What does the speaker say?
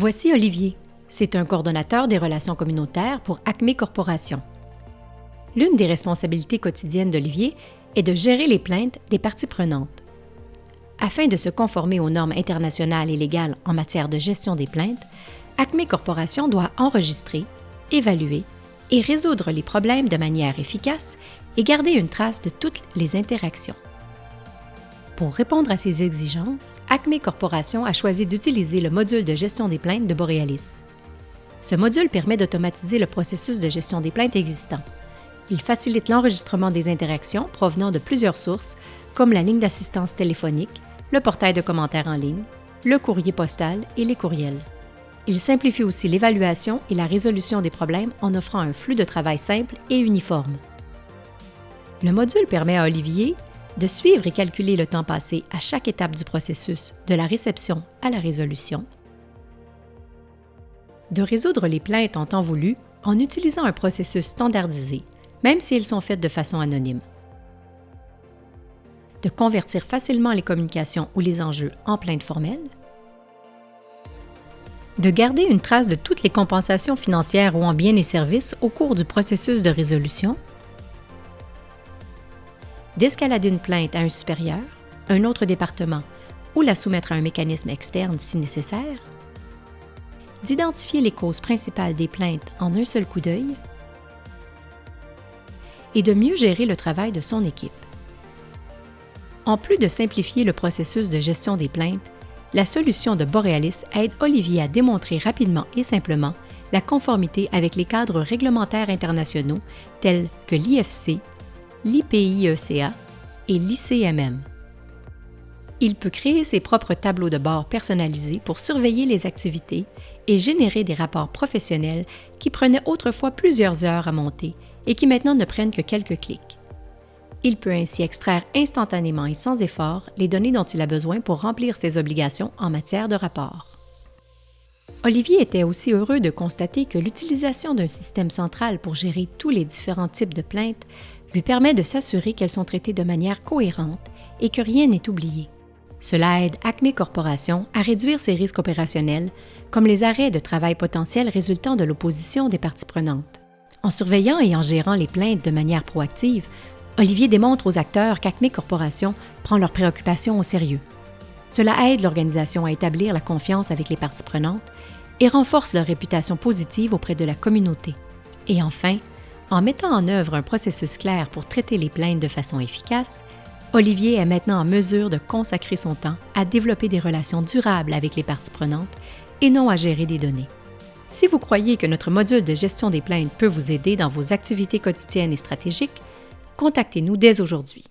Voici Olivier. C'est un coordonnateur des relations communautaires pour Acme Corporation. L'une des responsabilités quotidiennes d'Olivier est de gérer les plaintes des parties prenantes. Afin de se conformer aux normes internationales et légales en matière de gestion des plaintes, Acme Corporation doit enregistrer, évaluer et résoudre les problèmes de manière efficace et garder une trace de toutes les interactions. Pour répondre à ces exigences, Acme Corporation a choisi d'utiliser le module de gestion des plaintes de Borealis. Ce module permet d'automatiser le processus de gestion des plaintes existant. Il facilite l'enregistrement des interactions provenant de plusieurs sources, comme la ligne d'assistance téléphonique, le portail de commentaires en ligne, le courrier postal et les courriels. Il simplifie aussi l'évaluation et la résolution des problèmes en offrant un flux de travail simple et uniforme. Le module permet à Olivier de suivre et calculer le temps passé à chaque étape du processus, de la réception à la résolution, de résoudre les plaintes en temps voulu en utilisant un processus standardisé, même si elles sont faites de façon anonyme, de convertir facilement les communications ou les enjeux en plaintes formelles, de garder une trace de toutes les compensations financières ou en biens et services au cours du processus de résolution, d'escalader une plainte à un supérieur, un autre département ou la soumettre à un mécanisme externe si nécessaire, d'identifier les causes principales des plaintes en un seul coup d'œil et de mieux gérer le travail de son équipe. En plus de simplifier le processus de gestion des plaintes, la solution de Borealis aide Olivier à démontrer rapidement et simplement la conformité avec les cadres réglementaires internationaux tels que l'IFC, l'IPIECA et l'ICMM. Il peut créer ses propres tableaux de bord personnalisés pour surveiller les activités et générer des rapports professionnels qui prenaient autrefois plusieurs heures à monter et qui maintenant ne prennent que quelques clics. Il peut ainsi extraire instantanément et sans effort les données dont il a besoin pour remplir ses obligations en matière de rapport. Olivier était aussi heureux de constater que l'utilisation d'un système central pour gérer tous les différents types de plaintes lui permet de s'assurer qu'elles sont traitées de manière cohérente et que rien n'est oublié. Cela aide Acme Corporation à réduire ses risques opérationnels, comme les arrêts de travail potentiels résultant de l'opposition des parties prenantes. En surveillant et en gérant les plaintes de manière proactive, Olivier démontre aux acteurs qu'Acme Corporation prend leurs préoccupations au sérieux. Cela aide l'organisation à établir la confiance avec les parties prenantes et renforce leur réputation positive auprès de la communauté. Et enfin, en mettant en œuvre un processus clair pour traiter les plaintes de façon efficace, Olivier est maintenant en mesure de consacrer son temps à développer des relations durables avec les parties prenantes et non à gérer des données. Si vous croyez que notre module de gestion des plaintes peut vous aider dans vos activités quotidiennes et stratégiques, contactez-nous dès aujourd'hui.